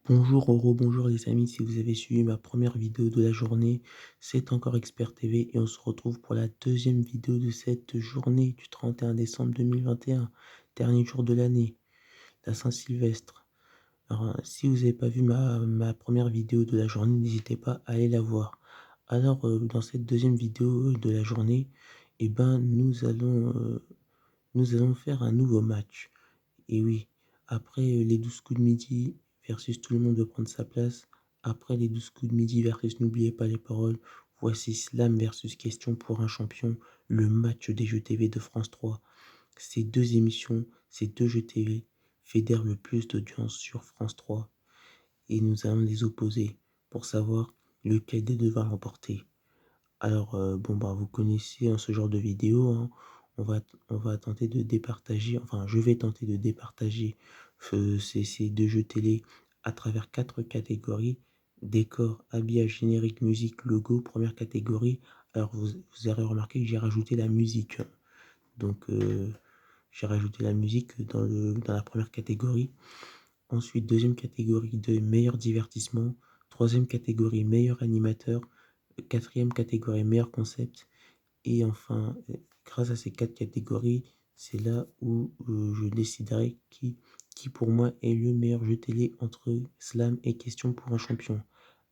Bonjour, bonjour les amis, si vous avez suivi ma première vidéo de la journée, c'est encore Expert TV et on se retrouve pour la deuxième vidéo de cette journée du 31 décembre 2021, dernier jour de l'année, la Saint-Sylvestre. Alors, si vous n'avez pas vu ma première vidéo de la journée, n'hésitez pas à aller la voir. Alors, dans cette deuxième vidéo de la journée, eh ben, nous allons faire un nouveau match. Et oui, après les 12 coups de midi versus tout le monde veut prendre sa place, après les 12 coups de midi versus n'oubliez pas les paroles, voici Slam versus Question pour un champion, le match des jeux TV de France 3. Ces deux émissions, ces deux jeux TV fédèrent le plus d'audience sur France 3 et nous allons les opposer pour savoir lequel des deux va remporter. Alors, bon, bah, vous connaissez, hein, ce genre de vidéo, hein. On va on va tenter de départager, enfin, je vais tenter de départager, ces 2 jeux télé à travers 4 catégories: décor, habillage, générique, musique, logo, première catégorie. Alors vous aurez remarqué que j'ai rajouté la musique, hein. Donc, j'ai rajouté la musique dans la première catégorie. Ensuite, deuxième catégorie de meilleur divertissement, troisième catégorie meilleur animateur, quatrième catégorie meilleur concept et enfin, grâce à ces 4 catégories, c'est là où, je déciderai qui pour moi est le meilleur jeu télé entre Slam et Question pour un champion.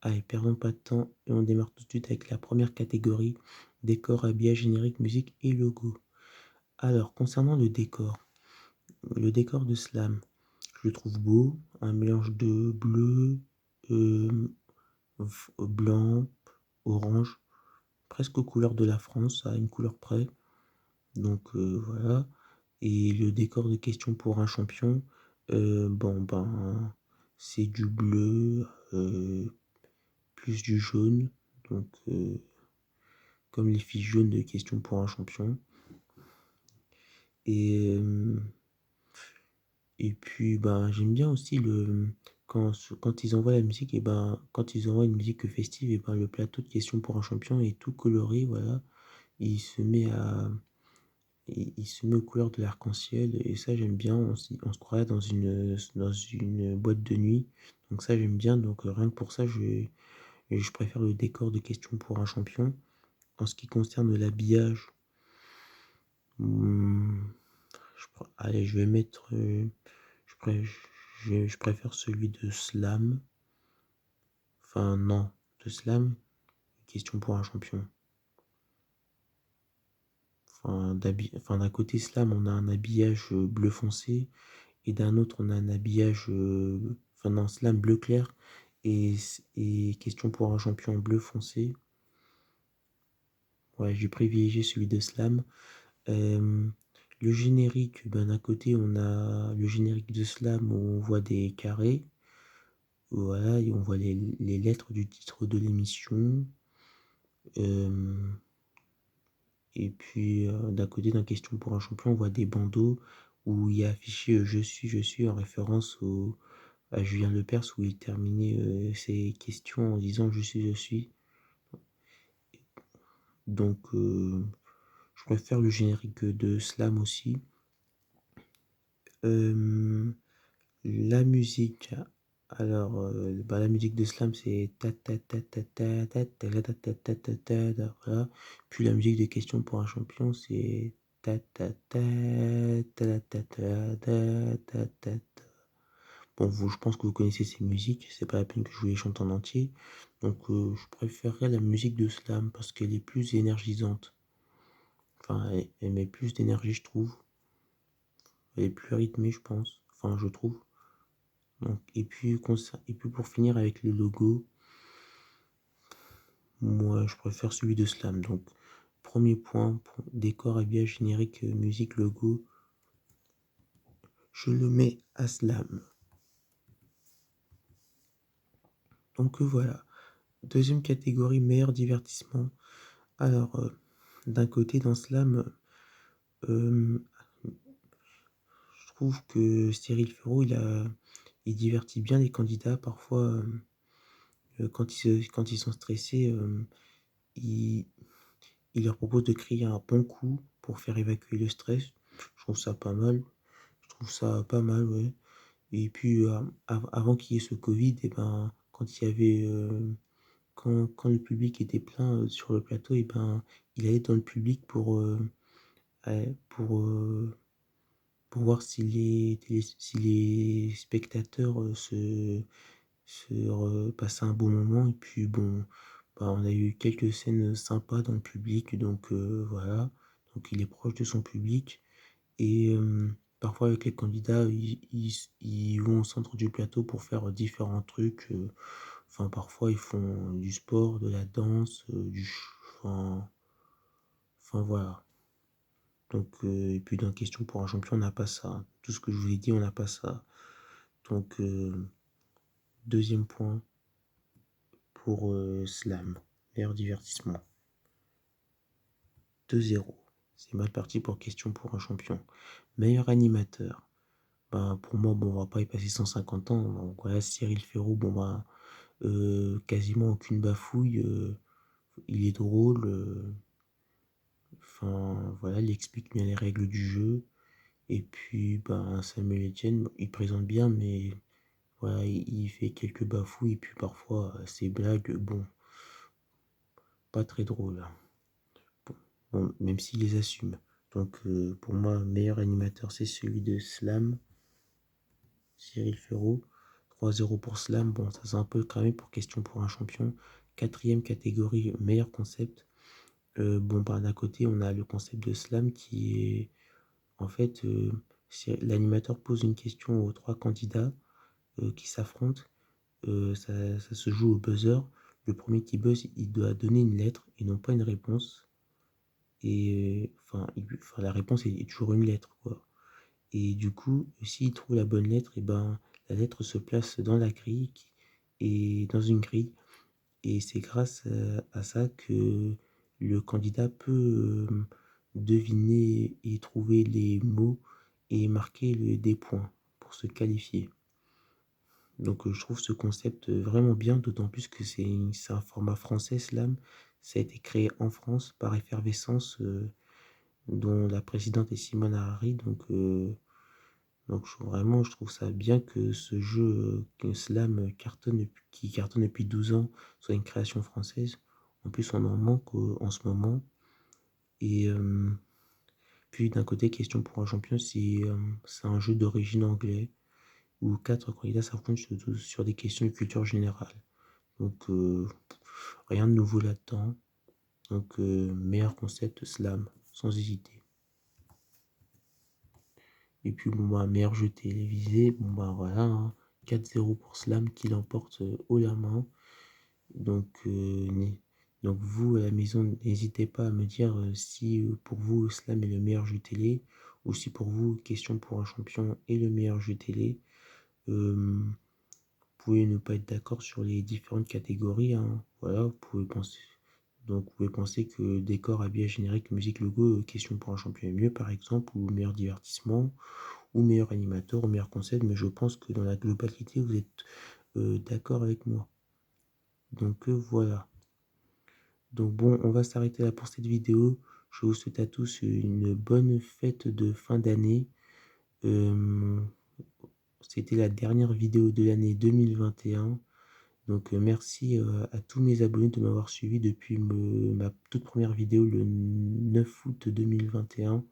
Allez, perdons pas de temps et on démarre tout de suite avec la première catégorie, décor, habillage, générique, musique et logo. Alors, concernant le décor de Slam, je le trouve beau, un mélange de bleu, blanc, orange, presque aux couleurs de la France, à une couleur près. Donc, voilà. Et le décor de Question pour un champion, bon ben, c'est du bleu, plus du jaune, donc comme les fiches jaunes de Question pour un champion. Et et puis, ben, j'aime bien aussi quand ils envoient la musique et ben, quand ils envoient une musique festive et ben, le plateau de Question pour un champion est tout coloré, voilà. Il se met à il se met aux couleurs de l'arc-en-ciel et ça j'aime bien, on se croirait dans une boîte de nuit, donc ça j'aime bien, donc rien que pour ça je préfère le décor de Question pour un champion. En ce qui concerne l'habillage, mmh, allez je vais mettre, je pré je préfère celui de Slam, enfin non, de Slam, Question pour un champion. Enfin d'un côté Slam, on a un habillage, bleu foncé et d'un autre, on a un habillage, enfin non, Slam bleu clair et Question pour un champion bleu foncé. Ouais, j'ai privilégié celui de Slam. Hem, le générique, ben, d'un côté, on a le générique de Slam où on voit des carrés, voilà et on voit les lettres du titre de l'émission. Hem Et puis, d'un côté, dans Question pour un champion, on voit des bandeaux où il y a affiché, je suis» en référence à Julien Lepers où il terminait, ses questions en disant: je suis». Donc, je préfère le générique de Slam aussi. Hem, la musique, alors, bah, la musique de Slam, c'est ta ta ta ta ta ta ta ta ta ta ta ta ta, voilà. Puis la musique de Question pour un champion, c'est ta ta ta ta ta ta ta ta ta ta. Bon, je pense que vous connaissez ces musiques, c'est pas la peine que je vous les chante en entier. Donc, je préférerais la musique de Slam parce qu'elle est plus énergisante. Enfin, elle met plus d'énergie, je trouve. Elle est plus rythmée, je pense. Enfin, je trouve. Donc, et puis pour finir avec le logo, moi je préfère celui de Slam. Donc, premier point, décor, habillage, générique, musique, logo, je le mets à Slam. Donc, voilà. Deuxième catégorie, meilleur divertissement. Alors, d'un côté, dans Slam, euh, je trouve que Cyril Ferraud, il divertit bien les candidats. Parfois, quand ils sont stressés, il, il leur propose de crier un bon coup pour faire évacuer le stress. Je trouve ça pas mal. Je trouve ça pas mal, ouais. Et puis, avant qu'il y ait ce covid et ben, quand il y avait, quand le public était plein, sur le plateau et ben, il allait dans le public ouais, pour voir si les spectateurs, passaient un bon moment et puis bon, bah, on a eu quelques scènes, sympas dans le public donc voilà. Donc il est proche de son public et parfois avec les candidats, ils vont au centre du plateau pour faire différents trucs, enfin parfois ils font du sport, de la danse, enfin voilà. Donc et puis dans Question pour un champion, on n'a pas ça. Tout ce que je vous ai dit, on n'a pas ça. Donc 2e point pour, Slam, meilleur divertissement. 2-0. C'est mal parti pour Question pour un champion. Meilleur animateur, bah, pour moi, bon, on va pas y passer 150 ans. Donc voilà, Cyril Ferraud, bon, bah, quasiment aucune bafouille, il est drôle, enfin voilà, il explique bien les règles du jeu. Et puis, ben, Samuel Etienne, il présente bien, mais voilà, il fait quelques bafouilles, et puis parfois, ses blagues, bon, pas très drôles. Bon, bon, même s'il les assume. Donc, pour moi, meilleur animateur, c'est celui de Slam, Cyril Ferraud. 3-0 pour Slam, bon, ça c'est un peu cramé pour Question pour un champion. 4e catégorie, meilleur concept. Bon, bah, d'un côté, on a le concept de Slam qui est, en fait, l'animateur pose une question aux 3 candidats qui s'affrontent. Ça se joue au buzzer. Le premier qui buzz, il doit donner une lettre et non pas une réponse. Et enfin, la réponse est toujours une lettre, quoi. Et du coup, s'il trouve la bonne lettre, et ben, la lettre se place dans la grille et dans une grille. Et c'est grâce à ça que le candidat peut deviner et trouver les mots et marquer des points pour se qualifier. Donc je trouve ce concept vraiment bien, d'autant plus que c'est un format français, Slam. Ça a été créé en France par Effervescence, dont la présidente est Simone Harari. Donc vraiment, je trouve ça bien que ce jeu, que Slam qui cartonne depuis 12 ans, soit une création française. En plus, on en manque en ce moment. Et puis d'un côté, Question pour un champion, c'est un jeu d'origine anglaise où 4 candidats s'affrontent sur des questions de culture générale. Donc rien de nouveau là-dedans. Donc meilleur concept Slam, sans hésiter. Et puis bon bah meilleur jeu télévisé, bon bah voilà, hein, 4-0 pour Slam qui l'emporte haut la main. Donc, donc vous à la maison, n'hésitez pas à me dire si pour vous Slam est le meilleur jeu télé ou si pour vous Question pour un champion est le meilleur jeu télé. Vous pouvez ne pas être d'accord sur les différentes catégories, hein. Voilà, vous pouvez penser. Donc vous pouvez penser que décor, habillage, générique, musique, logo, Question pour un champion est mieux par exemple, ou meilleur divertissement, ou meilleur animateur, ou meilleur concept, mais je pense que dans la globalité, vous êtes d'accord avec moi. Donc voilà. Donc bon, on va s'arrêter là pour cette vidéo. Je vous souhaite à tous une bonne fête de fin d'année. C'était la dernière vidéo de l'année 2021. Donc merci à tous mes abonnés de m'avoir suivi depuis ma toute première vidéo le 9 août 2021.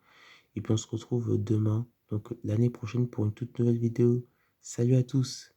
Et puis on se retrouve demain, donc l'année prochaine pour une toute nouvelle vidéo. Salut à tous!